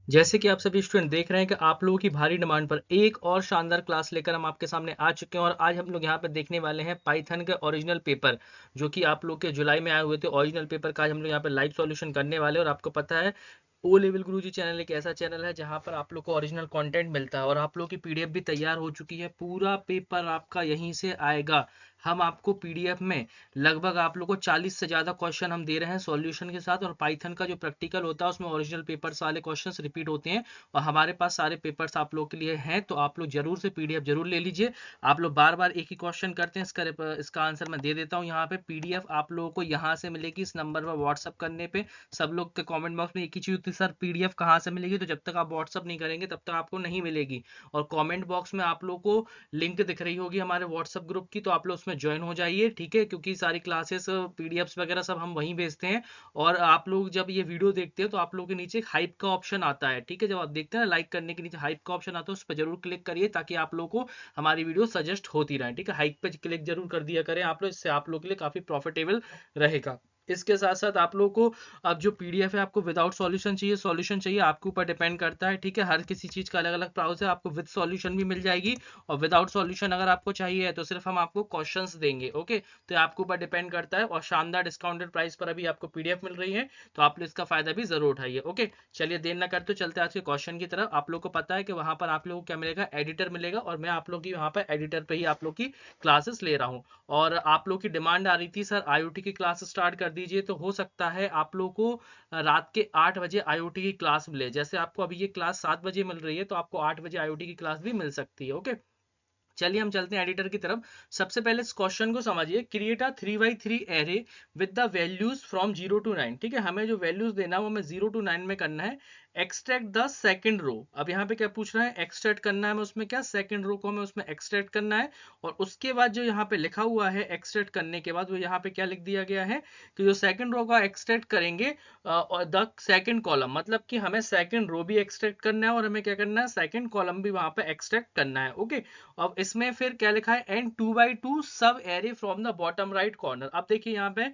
जैसे कि आप सभी स्टूडेंट देख रहे हैं कि आप लोगों की भारी डिमांड पर एक और शानदार क्लास लेकर हम आपके सामने आ चुके हैं और आज हम लोग यहाँ पे देखने वाले हैं पाइथन के ओरिजिनल पेपर जो कि आप लोग के जुलाई में आए हुए थे। ओरिजिनल पेपर का आज हम लोग यहाँ पे लाइव सॉल्यूशन करने वाले हैं और आपको पता है ओ लेवल गुरुजी चैनल एक ऐसा चैनल है जहाँ पर आप लोग को ओरिजिनल कंटेंट मिलता है और आप लोग की पीडीएफ भी तैयार हो चुकी है। पूरा पेपर आपका यहीं से आएगा। हम आपको पीडीएफ में लगभग आप लोग को 40 से ज़्यादा क्वेश्चन हम दे रहे हैं सॉल्यूशन के साथ और पाइथन का जो प्रैक्टिकल होता है उसमें ओरिजिनल पेपर्स वाले क्वेश्चंस रिपीट होते हैं और हमारे पास सारे पेपर्स आप लोग के लिए हैं। तो आप लोग जरूर से पीडीएफ जरूर ले लीजिए। आप लोग बार बार एक ही क्वेश्चन करते हैं, इसका आंसर मैं दे देता हूँ यहाँ पे। पीडीएफ आप लोगों को यहाँ से मिलेगी इस नंबर पर व्हाट्सअप करने पे। सब लोग के कमेंट बॉक्स में एक ही चीज होती है, सर पीडीएफ कहाँ से मिलेगी? तो जब तक आप व्हाट्सअप नहीं करेंगे तब तक आपको नहीं मिलेगी। और कमेंट बॉक्स में आप लोग को लिंक दिख रही होगी हमारे व्हाट्सअप ग्रुप की, तो आप लोग उसमें ज्वाइन हो जाइए, ठीक है? क्योंकि सारी क्लासेस पीडीएफ्स वगैरह सब हम वहीं भेजते हैं। और आप लोग जब ये वीडियो देखते हैं तो आप लोगों के नीचे एक हाइप का ऑप्शन आता है, ठीक है? जब आप देखते हैं ना लाइक करने के नीचे हाइप का ऑप्शन आता है, उस पर जरूर क्लिक करिए ताकि आप लोगों को हमारी वीडियो सजेस्ट होती रहे, ठीक है? हाइप पे क्लिक जरूर कर दिया करें आप लोग, इससे आप लोग के लिए काफी प्रॉफिटेबल रहेगा। इसके साथ साथ आप लोगों को अब जो पीडीएफ है आपको विदाउट सॉल्यूशन चाहिए, सॉल्यूशन चाहिए, आपके ऊपर डिपेंड करता है, ठीक है? हर किसी चीज का अलग अलग प्राउस है। आपको विद सॉल्यूशन भी मिल जाएगी और विदाउट सॉल्यूशन अगर आपको चाहिए है तो सिर्फ हम आपको क्वेश्चंस देंगे, ओके? तो आपके ऊपर डिपेंड करता है और शानदार डिस्काउंटेड प्राइस पर अभी आपको पीडीएफ मिल रही है, तो आप लोग इसका फायदा भी जरूर उठाइए, ओके? चलिए देर ना करते चलते आज के क्वेश्चन की तरफ। आप लोग को पता है कि वहां पर आप लोगों को क्या मिलेगा? एडिटर मिलेगा और मैं आप लोग की वहां पर एडिटर पे ही आप लोग की क्लासेस ले रहा हूँ। और आप लोग की डिमांड आ रही थी सर आईओटी की क्लास स्टार्ट कर दीजिए, तो हो सकता है आप लोग को रात के 8 बजे आईओटी की क्लास मिले। जैसे आपको अभी ये क्लास 7 बजे मिल रही है तो आपको 8 बजे आईओटी की क्लास भी मिल सकती है, ओके? चलिए हम चलते हैं एडिटर की तरफ। सबसे पहले इस क्वेश्चन को समझिए। Create a 3x3 array with the values from 0 to 9, ठीक है? हमें जो वैल्यूज देना है वो हमें 0 to 9 में करना है। Extract the second row. अब यहाँ पे क्या पूछ रहा है? एक्सट्रैक्ट करना है हमें उसमें क्या? सेकंड रो को हमें उसमें एक्सट्रैक्ट करना है। और उसके बाद जो यहाँ पे लिखा हुआ है एक्सट्रैक्ट करने के बाद वो यहाँ पे क्या लिख दिया गया है कि जो सेकंड रो का एक्सट्रैक्ट करेंगे और द सेकंड कॉलम, मतलब कि हमें सेकंड रो भी एक्सट्रैक्ट करना है और हमें क्या करना है? सेकंड कॉलम भी वहां पे एक्सट्रैक्ट करना है, ओके? अब इसमें फिर क्या लिखा है? एंड 2x2 सब array from the bottom right corner. अब देखिए यहाँ पे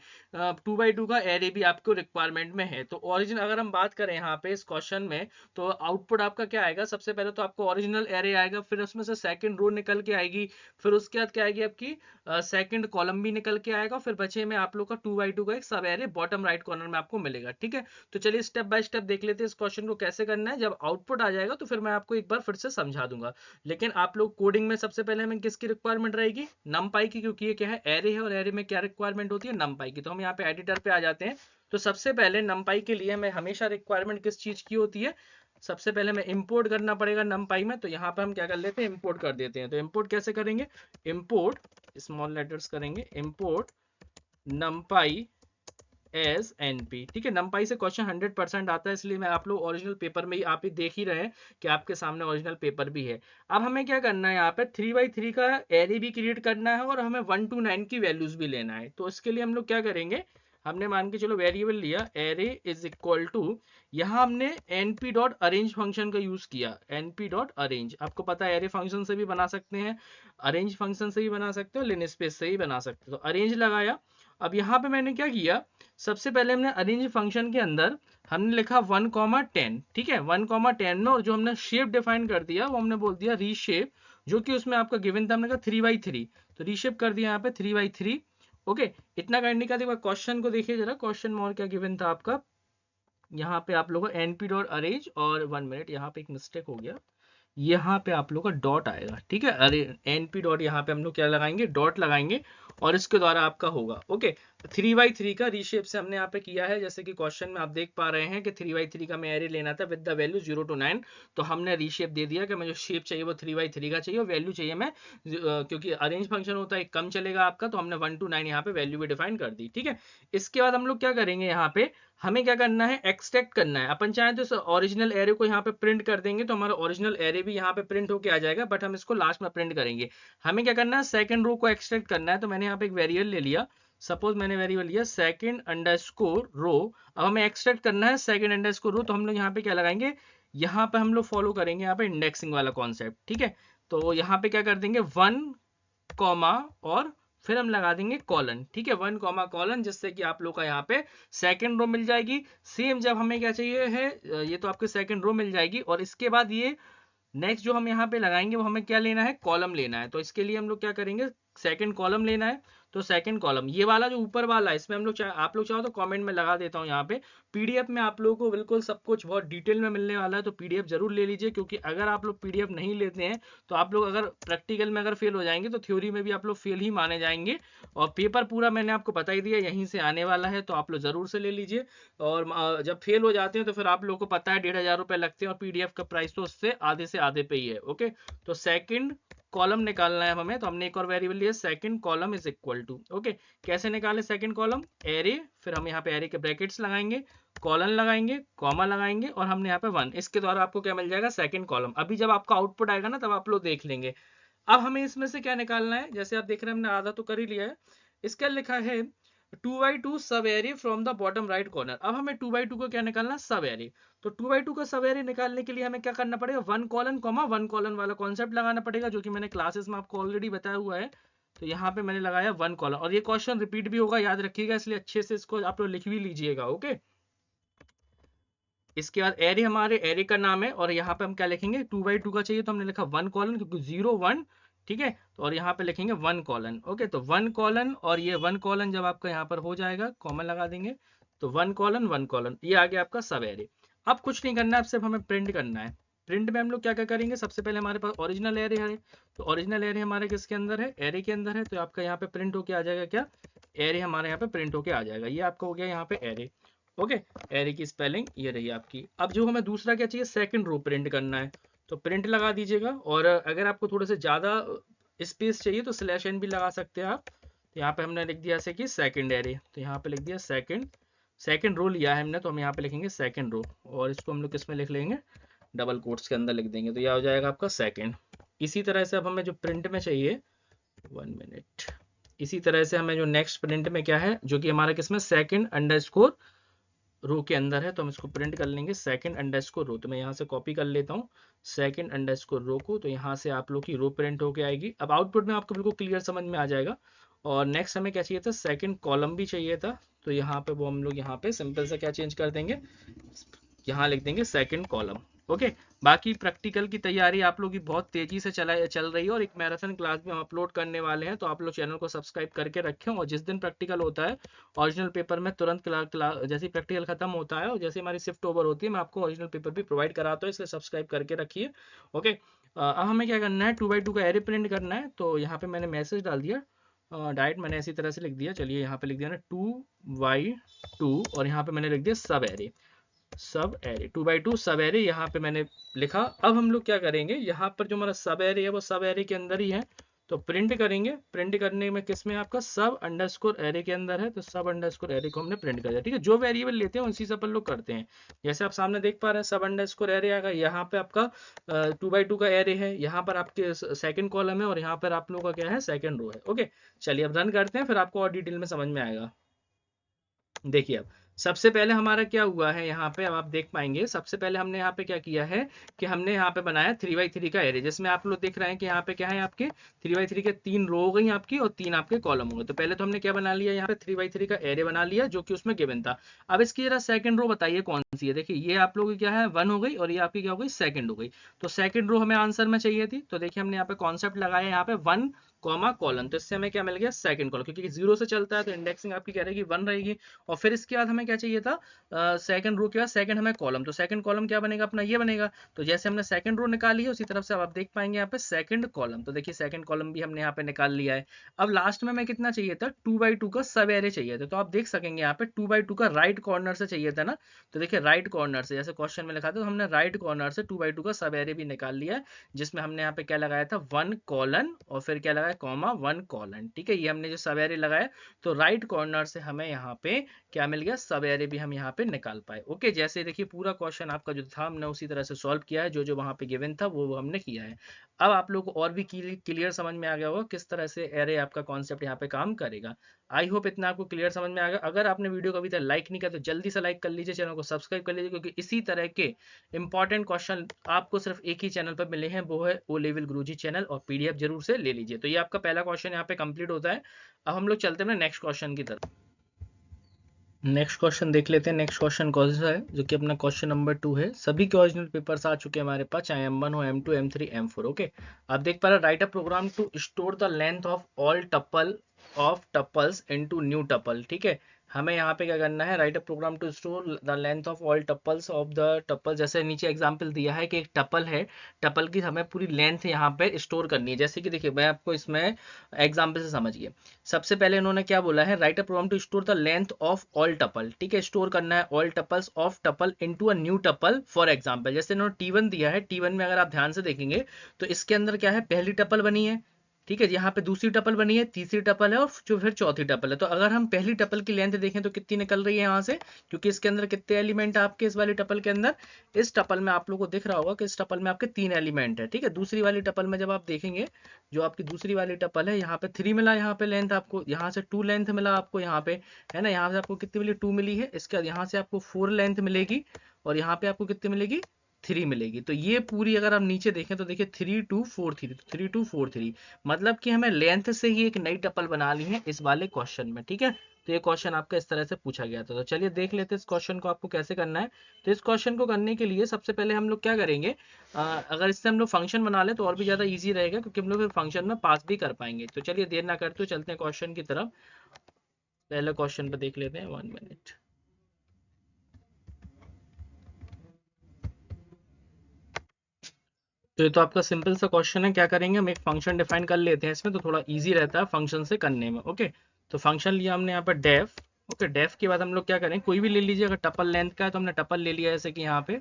2x2 का एरे भी आपको रिक्वायरमेंट में है। तो ओरिजिनल अगर हम बात करें यहाँ पे इस क्वेश्चन में तो आउटपुट आपका क्या आएगा? सबसे पहले तो आपको ओरिजिनल एरे आएगा, फिर उसमें से सेकंड रो निकल के आएगी, फिर उसके बाद क्या आएगी आपकी? सेकंड कॉलम भी निकल के आएगा, फिर बचे में आप लोग का 2x2 का एक सब एरे बॉटम राइट कॉर्नर में आपको मिलेगा, ठीक है? तो चलिए स्टेप बाय स्टेप देख लेते हैं इस क्वेश्चन को कैसे करना है। जब आउटपुट आ जाएगा तो फिर मैं आपको एक बार फिर से समझा दूंगा। लेकिन आप लोग कोडिंग में सबसे पहले हमें किसकी रिक्वायरमेंट रहेगी? नमपाई की, क्योंकि ये क्या है? एरे है और एरे में क्या रिक्वायरमेंट होती है? नमपाई की। तो हम यहाँ पे एडिटर पे आ जाते हैं। तो सबसे पहले नमपाई के लिए हमें हमेशा रिक्वायरमेंट किस चीज की होती है? सबसे पहले हमें इंपोर्ट करना पड़ेगा नमपाई में। तो यहाँ पे हम क्या कर लेते हैं? इंपोर्ट कर देते हैं। तो इंपोर्ट कैसे करेंगे? इंपोर्ट स्मॉल लेटर्स करेंगे, इंपोर्ट नमपाई एज एनपी, ठीक है? नमपाई से क्वेश्चन 100% आता है, इसलिए मैं आप लोग ओरिजिनल पेपर में ही आप ही देख ही रहे हैं कि आपके सामने ओरिजिनल पेपर भी है। अब हमें क्या करना है? यहाँ पे 3x3 का एरे भी क्रिएट करना है और हमें 1 to 9 की वैल्यूज भी लेना है। तो इसके लिए हम लोग क्या करेंगे? हमने मान के चलो वेरिएबल लिया एरे इज इक्वल टू, यहाँ हमने np डॉट अरेंज फंक्शन का यूज किया। np डॉट अरेंज, आपको पता है एरे फंक्शन से भी बना सकते हैं, अरेंज फंक्शन से भी बना सकते हो, लिनस्पेस से ही बना सकते हो। तो अरेंज लगाया। अब यहाँ पे मैंने क्या किया? सबसे पहले हमने अरेंज फंक्शन के अंदर हमने लिखा 1,10, ठीक है? 1,10 में और जो हमने शेप डिफाइन कर दिया वो हमने बोल दिया रीशेप, जो कि उसमें आपका गिवन था, हमने कहा 3x3। तो रीशेप कर दिया यहाँ पे 3x3, ओके? इतना करने का बाद क्वेश्चन को देखिए जरा, क्वेश्चन में और क्या गिवन था आपका? यहाँ पे आप लोगों को np डॉट अरेंज और 1 मिनट, यहाँ पे एक मिस्टेक हो गया, यहाँ पे आप लोग का डॉट आएगा, ठीक है? अरे np डॉट, यहाँ पे हम लोग क्या लगाएंगे? डॉट लगाएंगे और इसके द्वारा आपका होगा, ओके? 3x3 का रीशेप से हमने यहाँ पे किया है। जैसे कि क्वेश्चन में आप देख पा रहे हैं कि 3x3 का मैं एरे लेना था विद द वैल्यू 0 to 9, तो हमने रीशेप दे दिया कि मुझे शेप चाहिए वो 3x3 का चाहिए और वैल्यू चाहिए मैं क्योंकि अरेंज फंक्शन होता है कम चलेगा आपका, तो हमने 1 to 9 यहाँ पे वैल्यू भी डिफाइन कर दी, ठीक है? इसके बाद हम लोग क्या करेंगे? यहाँ पे हमें क्या करना है? एक्सट्रैक्ट करना है। अपन चाहें तो ओरिजिनल एरे को यहाँ पे प्रिंट कर देंगे तो हमारा ओरिजिनल एरे भी यहाँ पे प्रिंट होके आ जाएगा, बट हम इसको लास्ट में प्रिंट करेंगे। हमें क्या करना है? सेकंड रो को एक्सट्रैक्ट करना है। तो मैंने यहाँ पे एक वेरिएबल ले लिया, सपोज मैंने वेरिएबल लिया सेकंड अंडरस्कोर रो। अब हमें एक्सट्रैक्ट करना है सेकंड अंडरस्कोर रो, तो हम लोग यहाँ पे क्या लगाएंगे? यहाँ पे हम लोग फॉलो करेंगे यहाँ पे इंडेक्सिंग वाला कॉन्सेप्ट, ठीक है? तो यहाँ पे क्या कर देंगे? 1, और फिर हम लगा देंगे कॉलन, ठीक है, 1 कॉमा कॉलन, जिससे कि आप लोग का यहाँ पे सेकंड रो मिल जाएगी। सेम जब हमें क्या चाहिए है, ये तो आपके सेकंड रो मिल जाएगी, और इसके बाद ये नेक्स्ट जो हम यहाँ पे लगाएंगे वो हमें क्या लेना है, कॉलम लेना है। तो इसके लिए हम लोग क्या करेंगे, सेकंड कॉलम लेना है। तो सेकंड कॉलम ये वाला जो ऊपर वाला है, इसमें हम लोग आप लोग चाहो तो कमेंट में लगा देता हूँ यहाँ पे। पीडीएफ में आप लोगों को बिल्कुल सब कुछ बहुत डिटेल में मिलने वाला है, तो पीडीएफ जरूर ले लीजिए, क्योंकि अगर आप लोग पीडीएफ नहीं लेते हैं तो आप लोग अगर प्रैक्टिकल में अगर फेल हो जाएंगे तो थ्योरी में भी आप लोग फेल ही माने जाएंगे। और पेपर पूरा मैंने आपको बता ही दिया यहीं से आने वाला है, तो आप लोग जरूर से ले लीजिए। और जब फेल हो जाते हैं तो फिर आप लोग को पता है 1500 रुपए लगते हैं, और पीडीएफ का प्राइस तो उससे आधे से आधे पे ही है। ओके, तो सेकंड कॉलम निकालना है हमें, तो हमने एक और वेरिएबल लिया, second column is equal to, okay, कैसे निकालें सेकंड कॉलम, एरे, फिर हम यहाँ पे एरे के ब्रैकेट्स लगाएंगे, कॉलन लगाएंगे, कॉमा लगाएंगे, और हमने यहाँ पे 1, इसके द्वारा आपको क्या मिल जाएगा, सेकंड कॉलम। अभी जब आपका आउटपुट आएगा ना तब आप लोग देख लेंगे। अब हमें इसमें से क्या निकालना है, जैसे आप देख रहे हैं हमने आधा तो कर ही लिया है। इसका लिखा है 2x2 सब array from the bottom right corner. अब हमें 2x2 को क्या निकालना, सब एरे। तो 2x2 का सब एरे निकालने के लिए हमें क्या करना पड़ेगा, 1 कॉलन कॉमा 1 कॉलन वाला कॉन्सेप्ट लगाना पड़ेगा, जो कि मैंने क्लासेस में आपको ऑलरेडी बताया हुआ है। तो यहाँ पे मैंने लगाया 1 कॉलन, और ये क्वेश्चन रिपीट भी होगा, याद रखिएगा, इसलिए अच्छे से इसको आप लोग लिख भी लीजिएगा। ओके, इसके बाद एरे, हमारे एरे का नाम है, और यहाँ पे हम क्या लिखेंगे, 2x2 का चाहिए तो हमने लिखा 1 कॉलन, क्योंकि 0 1, ठीक है, तो और यहाँ पे लिखेंगे 1 कॉलन। ओके, तो 1 कॉलन, और ये 1 कॉलन जब आपका यहाँ पर हो जाएगा, कॉमन लगा देंगे, तो 1 कॉलन 1 कॉलन, ये आ गया आपका सब एरे। अब कुछ नहीं करना है, अब सिर्फ हमें प्रिंट करना है। प्रिंट में हम लोग क्या क्या करेंगे, सबसे पहले हमारे पास ओरिजिनल एरे है, तो ओरिजिनल एरे हमारे किसके अंदर है, एरे के अंदर है, तो आपका यहाँ पे प्रिंट होके आ जाएगा क्या, एरे हमारे यहाँ पे प्रिंट होके आ जाएगा। ये आपका हो गया यहाँ पे एरे। ओके, एरे की स्पेलिंग ये रही आपकी। अब जो हमें दूसरा क्या चाहिए, सेकंड रो प्रिंट करना है, तो प्रिंट लगा दीजिएगा, और अगर आपको थोड़े से ज़्यादा स्पेस चाहिए तो स्लैश एन भी लगा सकते हैं आप। तो यहाँ पे हमने लिख दिया जैसे कि सेकंड एरे, तो यहाँ पे लिख दिया सेकंड रो लिया है हमने, तो हम यहाँ पे लिखेंगे सेकंड रो, और इसको हम लोग किस में लिख लेंगे, डबल कोट्स के अंदर लिख देंगे, तो यह हो जाएगा आपका सेकंड। इसी तरह से अब हमें जो प्रिंट में चाहिए, 1 मिनट, इसी तरह से हमें जो नेक्स्ट प्रिंट में क्या है, जो कि हमारा किसमें, सेकंड अंडरस्कोर रो के अंदर है, तो हम इसको प्रिंट कर लेंगे सेकंड अंडरस्कोर रो। तो मैं यहाँ से कॉपी कर लेता हूँ सेकंड अंडरस्कोर रो को, तो यहाँ से आप लोग की रो प्रिंट होके आएगी। अब आउटपुट में आपको बिल्कुल क्लियर समझ में आ जाएगा। और नेक्स्ट हमें क्या चाहिए था, सेकंड कॉलम भी चाहिए था, तो यहाँ पे वो हम लोग यहाँ पे सिंपल से क्या चेंज कर देंगे, यहाँ लिख देंगे सेकंड कॉलम। ओके, बाकी प्रैक्टिकल की तैयारी आप लोग की बहुत तेजी से चल रही है, और एक मैराथन क्लास भी हम अपलोड करने वाले हैं, तो आप लोग चैनल को सब्सक्राइब करके रखें। और जिस दिन प्रैक्टिकल होता है ओरिजिनल पेपर में तुरंत जैसे ही प्रैक्टिकल खत्म होता है और जैसे हमारी शिफ्ट ओवर होती है, मैं आपको ओरिजिनल पेपर भी प्रोवाइड कराता हूँ, इसलिए सब्सक्राइब करके रखिए। ओके, अब हमें क्या करना है, 2x2 का एरे प्रिंट करना है, तो यहाँ पे मैंने मैसेज डाल दिया, डायरेक्ट मैंने इसी तरह से लिख दिया। चलिए यहाँ पे लिख दिया ना 2x2, और यहाँ पे मैंने लिख दिया सब एरे, सब एरे 2x2 सब एरे, यहाँ पे मैंने लिखा। अब हम लोग क्या करेंगे, यहाँ पर जो हमारा सब एरे है वो सब एरे के अंदर ही है, तो प्रिंट करेंगे। प्रिंट करने में किस में, आपका सब अंडरस्कोर एरे के अंदर है, तो सब अंडरस्कोर एरे को हमने प्रिंट कर दिया। ठीक है, जो वेरिएबल लेते हैं उसी से अपन लोग करते हैं। जैसे आप सामने देख पा रहे हैं, सब अंडरस्कोर एरे आएगा, यहाँ पे आपका 2x2 का एरे है, यहाँ पर आपके सेकंड कॉलम है, और यहाँ पर आप लोग का क्या है, सेकंड रो है। ओके, चलिए अब रन करते हैं, फिर आपको और डिटेल में समझ में आएगा। देखिए, अब सबसे पहले हमारा क्या हुआ है, यहाँ पे अब आप देख पाएंगे, सबसे पहले हमने यहाँ पे क्या किया है कि हमने यहाँ पे बनाया 3x3 का एरे, जिसमें आप लोग देख रहे हैं कि यहाँ पे क्या है, आपके 3x3 के 3 रो हो गई आपकी, और 3 आपके कॉलम हो गए। तो पहले तो हमने क्या बना लिया, यहाँ पे 3x3 का एरे बना लिया, जो कि उसमें गिवन था। अब इसकी जरा सेकंड रो बताइए कौन सी है। देखिए, ये आप लोगों की क्या है, 1 हो गई, और ये आपकी क्या हो गई, सेकंड हो गई। तो सेकंड रो हमें आंसर में चाहिए थी, तो देखिए हमने यहाँ पे कॉन्सेप्ट लगाया, यहाँ पे 1 कॉमा कॉलन, तो इससे हमें क्या मिल गया, सेकंड कॉलम, क्योंकि 0 से चलता है तो इंडेक्सिंग आपकी क्या रहेगी, 1 रहेगी। और फिर इसके बाद हमें क्या चाहिए था, सेकंड रो के बाद सेकंड हमें कॉलम, तो सेकंड कॉलम क्या बनेगा अपना, ये बनेगा। तो जैसे हमने सेकंड रो निकाली है, उसी तरफ से अब आप देख पाएंगे यहाँ पे सेकंड कॉलम, तो देखिए सेकंड कॉलम भी हमने यहाँ पे निकाल लिया है। अब लास्ट में हमें कितना चाहिए था, 2x2 का सब एरे चाहिए था, तो आप देख सकेंगे यहाँ पे 2x2 का राइट कॉर्नर से चाहिए था ना, तो देखिए राइट कॉर्नर से, जैसे क्वेश्चन में लिखा था, तो हमने राइट कॉर्नर से 2x2 का सब एरे भी निकाल लिया है, जिसमें हमने यहाँ पे क्या लगाया था, 1 कॉलन, और फिर क्या लगाया, कॉमा 1 कॉलन। ठीक है, ये हमने जो सब एरे लगाया, तो राइट कॉर्नर से हमें यहाँ पे क्या मिल गया, सब एरे भी हम यहाँ पे निकाल पाए। ओके, जैसे देखिए पूरा क्वेश्चन आपका जो था हमने उसी तरह से सॉल्व किया है, जो जो वहां पे गिवन था वो हमने किया है। अब आप लोग को और भी क्लियर समझ में आ गया होगा किस तरह से एरे आपका कॉन्सेप्ट यहाँ पे काम करेगा। आई होप इतना आपको क्लियर समझ में आ गया। अगर आपने वीडियो को अभी तक लाइक नहीं किया तो जल्दी से लाइक कर लीजिए, चैनल को सब्सक्राइब कर लीजिए, क्योंकि इसी तरह के इंपॉर्टेंट क्वेश्चन आपको सिर्फ एक ही चैनल पर मिले हैं, वो है ओ लेवल गुरुजी चैनल, और पीडीएफ जरूर से ले लीजिए। तो ये आपका पहला क्वेश्चन यहाँ पे कंप्लीट होता है। अब हम लोग चलते हैं नेक्स्ट क्वेश्चन की तरफ। नेक्स्ट क्वेश्चन देख लेते हैं। नेक्स्ट क्वेश्चन कौन सा है, जो कि अपना क्वेश्चन नंबर 2 है। सभी के ओरिजिनल पेपर्स आ चुके हैं हमारे पास, चाहे M1 हो, M2, M3, M4। ओके, आप देख पा रहे, write a program to store the length of all tuple of tuples into new tuple. ठीक है, हमें यहाँ पे क्या करना है, write a program to store the length of all tuples of the tuple. जैसे नीचे एग्जांपल दिया है कि एक टपल है, टपल की हमें पूरी लेंथ यहाँ पे स्टोर करनी है। जैसे कि देखिए, मैं आपको इसमें एग्जांपल से समझिए। सबसे पहले इन्होंने क्या बोला है, write a program to store the length of all tuple. ठीक है, स्टोर करना है all tuples of tuple into a new tuple. For example, जैसे इन्होंने T1 दिया है, T1 में अगर आप ध्यान से देखेंगे तो इसके अंदर क्या है, पहली टपल बनी है। ठीक है, यहाँ पे दूसरी टपल बनी है, तीसरी टपल है और जो फिर चौथी टपल है। तो अगर हम पहली टपल की लेंथ देखें तो कितनी निकल रही है यहाँ से, क्योंकि इसके अंदर कितने एलिमेंट है आपके इस वाली टपल के अंदर। इस टपल में आप लोगों को दिख रहा होगा कि इस टपल में आपके 3 एलिमेंट है। ठीक है, दूसरी वाली टपल में जब आप देखेंगे, जो आपकी दूसरी वाली टपल है, यहाँ पे 3 मिला, यहाँ पे लेंथ आपको, यहाँ से 2 लेंथ मिला आपको, यहाँ पे है ना, यहाँ से आपको कितनी मिली, 2 मिली है। इसके बाद यहाँ से आपको 4 लेंथ मिलेगी और यहाँ पे आपको कितनी मिलेगी, 3 मिलेगी। तो ये पूरी अगर आप नीचे देखें तो देखिए 3 2 4 3, 3 2 4 3, मतलब कि हमें लेंथ से ही एक नई टपल बना ली है इस वाले क्वेश्चन में। ठीक है, तो ये क्वेश्चन आपका इस तरह से पूछा गया था। तो चलिए देख लेते हैं इस क्वेश्चन को आपको कैसे करना है। तो इस क्वेश्चन को करने के लिए सबसे पहले हम लोग क्या करेंगे, अगर इससे हम लोग फंक्शन बना ले तो और भी ज्यादा इजी रहेगा, क्योंकि हम लोग फिर फंक्शन में पास भी कर पाएंगे। तो चलिए देर ना करते हुए चलते हैं क्वेश्चन की तरफ। पहले क्वेश्चन पे देख लेते हैं, 1 मिनट। तो ये तो आपका सिंपल सा क्वेश्चन है। क्या करेंगे, हम एक फंक्शन डिफाइन कर लेते हैं इसमें, तो थोड़ा इजी रहता है फंक्शन से करने में। ओके, तो फंक्शन लिया हमने यहाँ पर डेफ। ओके, डेफ के बाद हम लोग क्या करें, कोई भी ले लीजिए। अगर टपल लेंथ का है तो हमने टपल ले लिया, जैसे कि यहाँ पे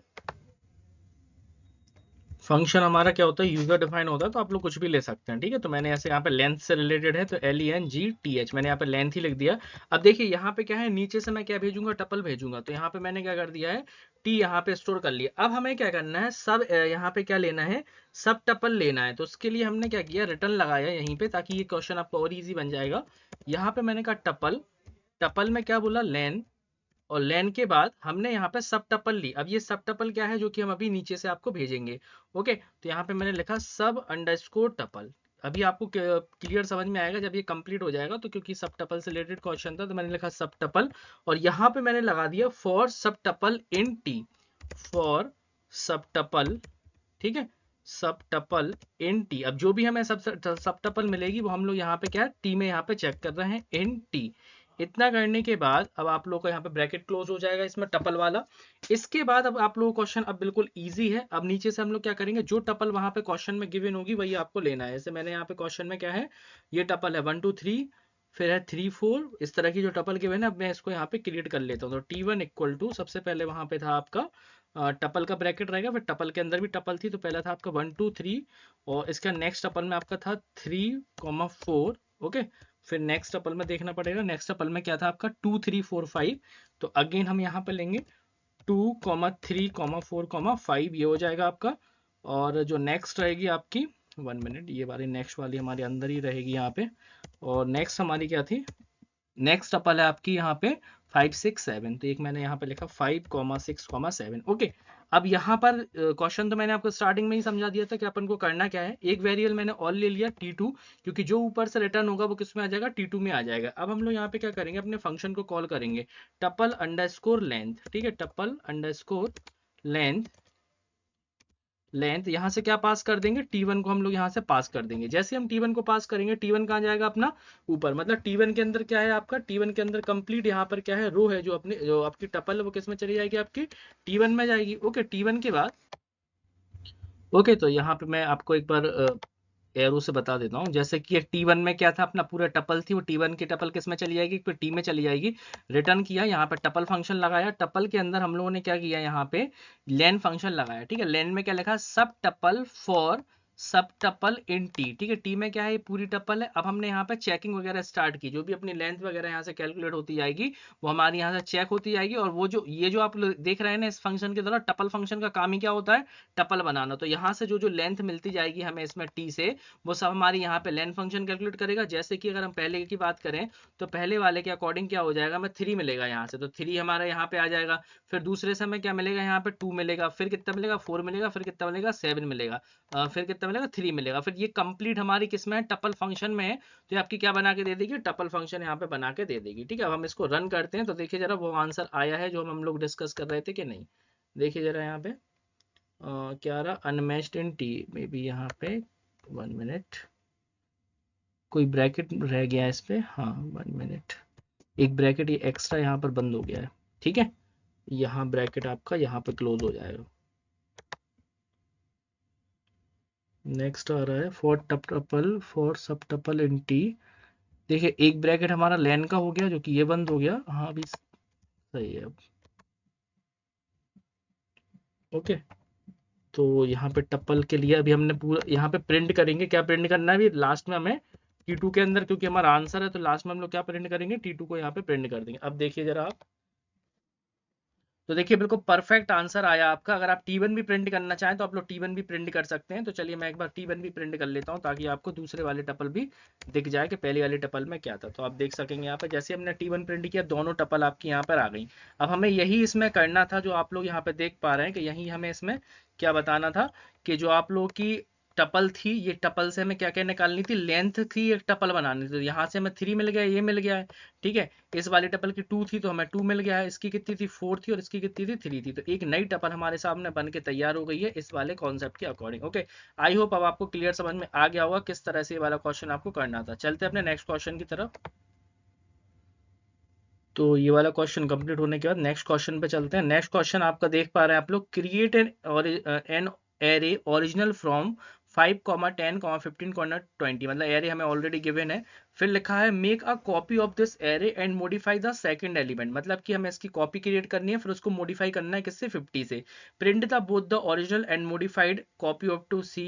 फंक्शन हमारा क्या होता है, यूजर डिफाइन होता है, तो आप लोग कुछ भी ले सकते हैं। ठीक है, तो मैंने ऐसे यहाँ पे लेंथ से रिलेटेड है तो LENGTH मैंने यहाँ पे लेंथ ही लिख दिया। अब देखिए यहाँ पे क्या है, नीचे से मैं क्या भेजूंगा, टपल भेजूंगा। तो यहाँ पे मैंने क्या कर दिया है, टी यहाँ पे स्टोर कर लिया। अब हमें क्या करना है, सब यहाँ पे क्या लेना है, सब टपल लेना है। तो उसके लिए हमने क्या किया, रिटर्न लगाया यहीं पे, ताकि ये क्वेश्चन आपको और ईजी बन जाएगा। यहाँ पे मैंने कहा टपल, टपल में क्या बोला, लेन, और लेन के बाद हमने यहाँ पे सब टपल ली। अब ये सब टपल क्या है, जो कि हम अभी नीचे से आपको भेजेंगे। ओके, तो यहाँ पे मैंने लिखा सब अंडरस्कोर टपल। अभी आपको क्लियर समझ में आएगा जब ये कंप्लीट हो जाएगा। तो क्योंकि सब टपल से रिलेटेड क्वेश्चन था तो मैंने लिखा सब टपल, और यहाँ पे मैंने लगा दिया फॉर सब टपल इन टी, फॉर सब टपल। ठीक है, सब टपल इन टी। अब जो भी हमें सब टपल मिलेगी वो हम लोग यहाँ पे क्या है, टी में यहाँ पे चेक कर रहे हैं, इन टी। इतना करने के बाद अब आप लोगों का यहाँ पे ब्रैकेट क्लोज हो जाएगा इसमें टपल वाला। इसके बाद अब आप लोगों को क्वेश्चन अब बिल्कुल इजी है। अब नीचे से हम लोग क्या करेंगे, जो टपल वहां पे क्वेश्चन में गिवन होगी वही आपको लेना है। जैसे मैंने यहाँ पे क्वेश्चन में क्या है, ये टपल है 1 2 3, फिर है 3 4, इस तरह की जो टपल गिवन है। अब मैं इसको यहाँ पे क्रिएट कर लेता हूँ। तो T1 इक्वल टू, सबसे पहले वहां पे था आपका टपल का ब्रैकेट रहेगा, फिर टपल के अंदर भी टपल थी, तो पहला था आपका 1 2 3, और इसका नेक्स्ट टपल में आपका था 3,4। ओके, फिर नेक्स्ट टपल में देखना पड़ेगा, नेक्स्ट टपल में क्या था आपका 2 3 4 5। तो अगेन हम यहाँ पे लेंगे 2,3,4,5, ये हो जाएगा आपका। और जो नेक्स्ट रहेगी आपकी, 1 मिनट, ये वाली नेक्स्ट वाली हमारे अंदर ही रहेगी यहाँ पे। और नेक्स्ट हमारी क्या थी, नेक्स्ट टपल है आपकी यहाँ पे 5 6 7। तो एक मैंने यहाँ पे लिखा 5,6,7। ओके, अब यहाँ पर क्वेश्चन तो मैंने आपको स्टार्टिंग में ही समझा दिया था कि अपन को करना क्या है। एक वेरिएबल मैंने ऑल ले लिया T2, क्योंकि जो ऊपर से रिटर्न होगा वो किस में आ जाएगा, T2 में आ जाएगा। अब हम लोग यहाँ पे क्या करेंगे, अपने फंक्शन को कॉल करेंगे टपल अंडरस्कोर लेंथ। ठीक है, टपल अंडरस्कोर लेंथ, लेंथ यहाँ से क्या पास कर देंगे, T1 को हम लोग यहाँ से पास कर देंगे। जैसे हम T1 को पास करेंगे, T1 कहाँ जाएगा अपना, ऊपर। मतलब T1 के अंदर क्या है आपका, T1 के अंदर कंप्लीट यहाँ पर क्या है, रो है, जो अपने जो आपकी टपल है वो किस में चली जाएगी, आपकी T1 में जाएगी। ओके, T1 के बाद ओके, तो यहाँ पे मैं आपको एक बार एरो से बता देता हूँ। जैसे कि T1 में क्या था, अपना पूरा टपल थी, वो T1 की टपल किस में चली जाएगी, फिर टी में चली जाएगी। रिटर्न किया, यहाँ पे टपल फंक्शन लगाया, टपल के अंदर हम लोगों ने क्या किया, यहाँ पे लेन फंक्शन लगाया। ठीक है, लेन में क्या लिखा, सब टपल फॉर सब टपल इन टी। ठीक है, टी में क्या है, ये पूरी टपल है। अब हमने यहाँ पे चेकिंग वगैरह स्टार्ट की, जो भी अपनी लेंथ वगैरह यहाँ से कैलकुलेट होती जाएगी वो हमारी यहाँ से चेक होती जाएगी। और वो जो ये जो आप देख रहे हैं ना इस फंक्शन के द्वारा, टपल फंक्शन का काम ही क्या होता है, टपल बनाना। तो यहाँ से जो जो लेंथ मिलती जाएगी हमें इसमें टी से, वो सब हमारी यहाँ पे लेंथ फंक्शन कैलकुलेट करेगा। जैसे कि अगर हम पहले की बात करें तो पहले वाले के अकॉर्डिंग क्या हो जाएगा, हमें 3 मिलेगा यहाँ से, तो 3 हमारा यहाँ पे आ जाएगा। फिर दूसरे से हमें क्या मिलेगा, यहाँ पे 2 मिलेगा, फिर कितना मिलेगा, 4 मिलेगा, फिर कितना मिलेगा, 7 मिलेगा, फिर कितना कितना मिलेगा 3 मिलेगा। फिर ये कंप्लीट हमारी किस में है, टपल फंक्शन में है, तो ये आपकी क्या बना के दे देगी, टपल फंक्शन यहाँ पे बना के दे देगी। ठीक है, अब हम इसको रन करते हैं तो देखिए जरा वो आंसर आया है जो हम लोग डिस्कस कर रहे थे कि नहीं। देखिए जरा यहाँ पे क्या रहा, unmatched in T, may be यहाँ पे 1 मिनट, कोई ब्रैकेट रह गया है इस पे, हाँ 1 मिनट, एक ब्रैकेट ये एक्स्ट्रा यहाँ पर बंद हो गया है। ठीक है, यहाँ ब्रैकेट आपका यहाँ पे क्लोज हो जाएगा। नेक्स्ट आ रहा है फॉर टपल फॉर सब टपल इन टी। देखिए एक ब्रैकेट हमारा लेन का हो गया जो कि ये बंद हो गया, हाँ अभी सही है अब। ओके, तो यहाँ पे टपल के लिए अभी हमने पूरा यहाँ पे प्रिंट करेंगे, क्या प्रिंट करना है अभी लास्ट में हमें T2 के अंदर, क्योंकि हमारा आंसर है तो लास्ट में हम लोग क्या प्रिंट करेंगे, T2 को यहाँ पे प्रिंट कर देंगे। अब देखिए जरा आप, तो देखिए बिल्कुल परफेक्ट आंसर आया आपका। अगर आप T1 भी प्रिंट करना चाहें तो आप लोग T1 भी प्रिंट कर सकते हैं। तो चलिए मैं एक बार T1 भी प्रिंट कर लेता हूं ताकि आपको दूसरे वाले टपल भी दिख जाए कि पहले वाले टपल में क्या था। तो आप देख सकेंगे यहाँ पे जैसे हमने T1 प्रिंट किया दोनों टपल आपकी यहाँ पर आ गई। अब हमें यही इसमें करना था जो आप लोग यहाँ पे देख पा रहे हैं कि यही हमें इसमें क्या बताना था कि जो आप लोग की टपल थी, ये टपल से हमें क्या क्या निकालनी थी, लेंथ थी एक टपल बनानी थी। यहाँ से हमें 3 मिल गया, ये मिल गया है। ठीक है, इस वाली टपल की 2 थी तो हमें 2 मिल गया है, इसकी कितनी थी 4 थी और इसकी कितनी थी 3 थी। तो एक नई टपल हमारे सामने बन के तैयार हो गई है इस वाले कॉन्सेप्ट के अकॉर्डिंग। ओके, आई होप अब आपको क्लियर समझ में आ गया होगा किस तरह से ये वाला क्वेश्चन आपको करना था। चलते हैं अपने नेक्स्ट क्वेश्चन की तरफ। तो ये वाला क्वेश्चन कंप्लीट होने के बाद नेक्स्ट क्वेश्चन पे चलते हैं। नेक्स्ट क्वेश्चन आपका देख पा रहे हैं आप लोग, create an array original from 5, 10, 15, 20, मतलब एरे हमें ऑलरेडी गिवन है। फिर लिखा है make a copy of this array and modify the second element, मतलब कि हमें इसकी कॉपी क्रिएट करनी है फिर उसको मॉडिफाई करना है किससे, 50 से। Print the both the original and modified copy of to see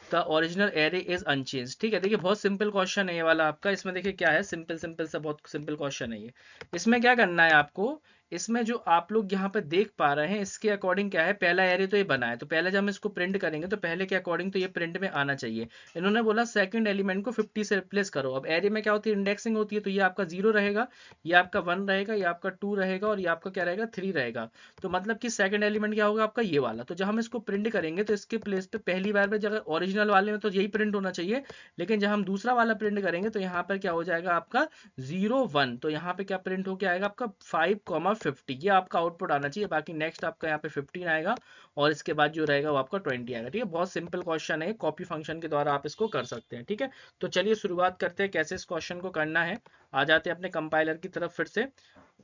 the original array is unchanged. ठीक है, देखिए बहुत सिंपल क्वेश्चन है ये वाला आपका। इसमें देखिए क्या है, सिंपल सिंपल सा बहुत सिंपल क्वेश्चन है ये। इसमें क्या करना है आपको, इसमें जो आप लोग यहाँ पे देख पा रहे हैं इसके अकॉर्डिंग क्या है, पहला एरे तो ये बना है तो पहले जब हम इसको प्रिंट करेंगे तो पहले के अकॉर्डिंग तो ये प्रिंट में आना चाहिए। इन्होंने बोला सेकंड एलिमेंट को 50 से रिप्लेस करो। अब एरे में क्या होती है, इंडेक्सिंग होती है, तो ये आपका 0 रहेगा, ये आपका 1 रहेगा, ये आपका 2 रहेगा और ये आपका क्या रहेगा 3 रहेगा। तो मतलब कि सेकंड एलिमेंट क्या होगा आपका ये वाला। तो जब हम इसको प्रिंट करेंगे तो इसके प्लेस पे पहली बार में जगह ओरिजिनल वाले में तो यही प्रिंट होना चाहिए, लेकिन जब हम दूसरा वाला प्रिंट करेंगे तो यहाँ पर क्या हो जाएगा आपका 0, 1, तो यहाँ पे क्या प्रिंट होके आएगा आपका 5,50, ये आपका आउटपुट आना चाहिए। बाकी नेक्स्ट आपका यहाँ पे 15 आएगा और इसके बाद जो रहेगा वो आपका 20 आएगा। ठीक है, बहुत सिंपल क्वेश्चन है, कॉपी फंक्शन के द्वारा आप इसको कर सकते हैं। ठीक है, तो चलिए शुरुआत करते हैं कैसे इस क्वेश्चन को करना है। आ जाते हैं अपने कंपाइलर की तरफ फिर से।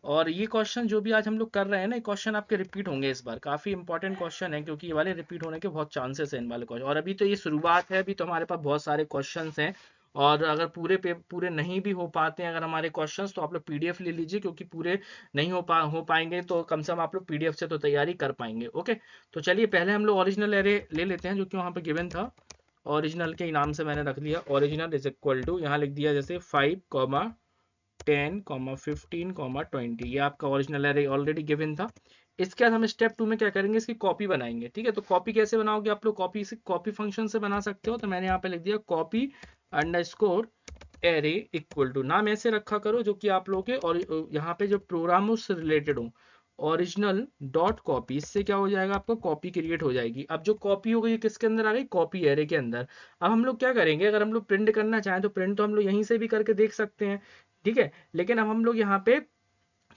और ये क्वेश्चन जो भी आज हम लोग कर रहे हैं ना, ये क्वेश्चन आपके रिपीट होंगे इस बार, काफी इंपॉर्टेंट क्वेश्चन है क्योंकि ये वाले रिपीट होने के बहुत चांसेस हैं इन वाले क्वेश्चन। और अभी तो ये शुरुआत है, अभी तो हमारे पास बहुत सारे क्वेश्चंस हैं और अगर पूरे नहीं भी हो पाते हैं अगर हमारे क्वेश्चंस, तो आप लोग पीडीएफ ले लीजिए, क्योंकि पूरे नहीं हो पाएंगे तो कम से कम आप लोग पीडीएफ से तो तैयारी कर पाएंगे। ओके, तो चलिए पहले हम लोग ओरिजिनल एरे ले लेते हैं जो कि वहाँ पे गिवन था। ओरिजिनल के नाम से मैंने रख लिया, ओरिजिनल इज इक्वल टू, यहाँ लिख दिया जैसे 5, 10, 15, 20, ये आपका ओरिजिनल एरे ऑलरेडी गिवन था। इसके बाद हम स्टेप 2 में क्या करेंगे, इसकी कॉपी बनाएंगे। ठीक है, तो कॉपी कैसे बनाओगे आप लोग, कॉपी से कॉपी फंक्शन से बना सकते हो। तो मैंने यहाँ पे लिख दिया copy underscore array equal to, नाम ऐसे रखा करो जो कि आप लोग के और यहाँ पे जो प्रोग्राम उससे रिलेटेड हो, ओरिजिनल डॉट कॉपी, इससे क्या हो जाएगा आपको कॉपी क्रिएट हो जाएगी। अब जो कॉपी हो गई किसके अंदर आ गई, कॉपी एरे के अंदर। अब हम लोग क्या करेंगे, अगर हम लोग प्रिंट करना चाहें तो प्रिंट तो हम लोग यहीं से भी करके देख सकते हैं। ठीक है, लेकिन अब हम लोग यहाँ पे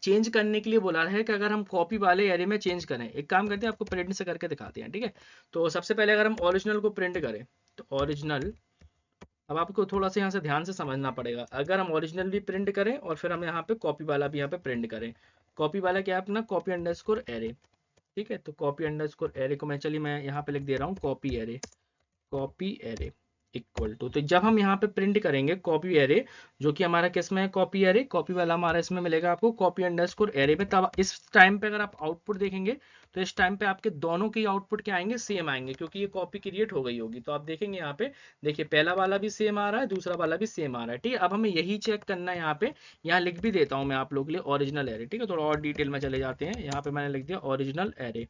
चेंज करने के लिए बोला है कि अगर हम कॉपी वाले एरे में चेंज करें, एक काम करते हैं आपको प्रिंट से करके दिखाते हैं। ठीक है, तो सबसे पहले अगर हम ओरिजिनल को प्रिंट करें तो ओरिजिनल, अब आपको थोड़ा सा यहाँ से ध्यान से समझना पड़ेगा। अगर हम ओरिजिनल भी प्रिंट करें और फिर हम यहाँ पे कॉपी वाला भी यहाँ पे प्रिंट करें, कॉपी वाला क्या है अपना कॉपी अंडरस्कोर एरे। ठीक है, तो कॉपी अंडरस्कोर एरे को मैं यहाँ पे लिख दे रहा हूँ कॉपी एरे इक्वल टू, तो जब हम यहाँ पे प्रिंट करेंगे कॉपी एरे, जो कि हमारा किस में है कॉपी एरे, कॉपी वाला हमारा इसमें मिलेगा आपको कॉपी अंडरस्कोर एरे में। तब इस टाइम पे अगर आप आउटपुट देखेंगे तो इस टाइम पे आपके दोनों के आउटपुट क्या आएंगे, सेम आएंगे, क्योंकि ये कॉपी क्रिएट हो गई होगी। तो आप देखेंगे यहाँ पे, देखिए पहला वाला भी सेम आ रहा है, दूसरा वाला भी सेम आ रहा है। ठीक है, अब हमें यही चेक करना है यहाँ पे, यहाँ लिख भी देता हूँ मैं आप लोग के लिए ओरिजिनल एरे। ठीक है, थोड़ा और डिटेल में चले जाते हैं, यहाँ पे मैंने लिख दिया ओरिजिनल एरे।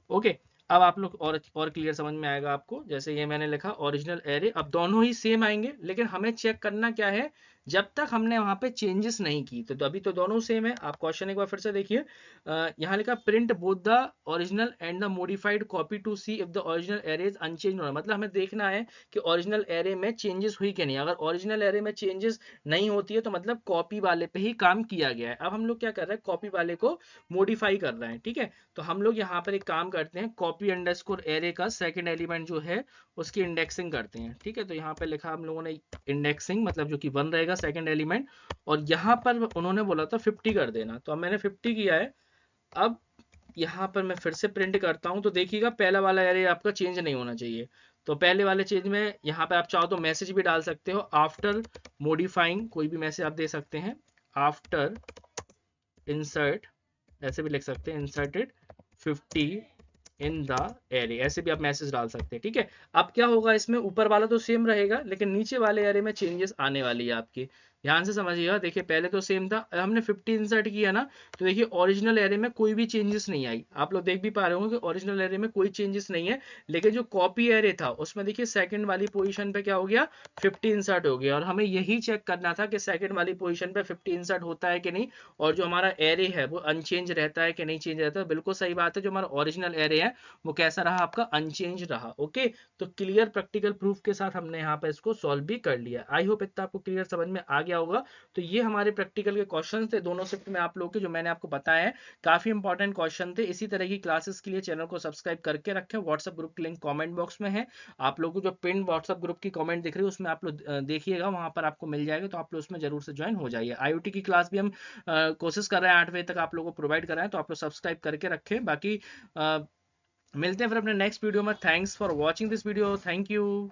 ओके, अब आप लोग और क्लियर समझ में आएगा आपको। जैसे ये मैंने लिखा ओरिजिनल एरे, अब दोनों ही सेम आएंगे, लेकिन हमें चेक करना क्या है, जब तक हमने वहां पे चेंजेस नहीं की। तो अभी तो दोनों सेम है। आप क्वेश्चन एक बार फिर से देखिए, यहाँ लिखा print both the original and the modified copy to see if the original array is unchanged. मतलब हमें देखना है कि ओरिजिनल एरे में चेंजेस हुई कि नहीं। अगर ओरिजिनल एरे में चेंजेस नहीं होती है तो मतलब कॉपी वाले पे ही काम किया गया है। अब हम लोग क्या कर रहे हैं, कॉपी वाले को मॉडिफाई कर रहे हैं, ठीक है। तो हम लोग यहाँ पर एक काम करते हैं, कॉपी अंडरस्कोर एरे का सेकंड एलिमेंट जो है उसकी इंडेक्सिंग करते हैं, ठीक है। तो यहाँ पे लिखा हम लोगों ने इंडेक्सिंग, मतलब जो कि 1 रहेगा सेकंड एलिमेंट, और यहाँ पर उन्होंने बोला था 50 कर देना, तो अब मैंने 50 किया है। अब यहाँ पर मैं फिर से प्रिंट करता हूँ, तो देखिएगा पहला वाला एरे आपका चेंज नहीं होना चाहिए। तो पहले वाले चेंज में यहाँ पे आप चाहो तो मैसेज भी डाल सकते हो, आफ्टर मॉडिफाइंग, कोई भी मैसेज आप दे सकते हैं, आफ्टर इंसर्ट, ऐसे भी लिख सकते हैं इंसर्टेड 50 इन द एरे, ऐसे भी आप मैसेज डाल सकते हैं, ठीक है। अब क्या होगा, इसमें ऊपर वाला तो सेम रहेगा, लेकिन नीचे वाले एरे में चेंजेस आने वाली है आपकी। ध्यान से समझिएगा, देखिए पहले तो सेम था, हमने 50 इंसर्ट किया ना, तो देखिए ओरिजिनल एरे में कोई भी चेंजेस नहीं आई। आप लोग देख भी पा रहे होंगे कि ओरिजिनल एरे में कोई चेंजेस नहीं है, लेकिन जो कॉपी एरे था उसमें देखिए सेकंड वाली पोजीशन पे क्या हो गया, 50 इंसर्ट हो गया। और हमें यही चेक करना था कि सेकंड वाली पोजीशन पे 50 इंसर्ट होता है कि नहीं, और जो हमारा एरे है वो अनचेंज रहता है कि नहीं चेंज रहता है। बिल्कुल सही बात है, जो हमारा ओरिजिनल एरे है वो कैसा रहा आपका, अनचेंज रहा। ओके, तो क्लियर प्रैक्टिकल प्रूफ के साथ हमने यहाँ पे इसको सॉल्व भी कर लिया। आई होप इतना आपको क्लियर समझ में आ गया होगा। तो ये हमारे प्रैक्टिकल के क्वेश्चन थे दोनों शिफ्ट में आप लोग के, जो मैंने आपको बताया है काफी इंपॉर्टेंट क्वेश्चन थे। इसी तरह की क्लासेस के लिए चैनल को सब्सक्राइब करके रखें। व्हाट्सएप ग्रुप की लिंक कॉमेंट बॉक्स में है। आप लोगों को जो पिन व्हाट्सएप ग्रुप की कॉमेंट दिख रही है उसमें आप लोग देखिएगा, वहां पर आपको मिल जाएगा, तो आप लोग उसमें जरूर से ज्वाइन हो जाइए। आईओटी की क्लास भी हम कोशिश कर रहे हैं 8 बजे तक आप लोगों को प्रोवाइड कर रहे हैं, तो आप लोग सब्सक्राइब करके रखें। बाकी मिलते हैं फिर अपने नेक्स्ट वीडियो में। Thanks for watching this video, thank you.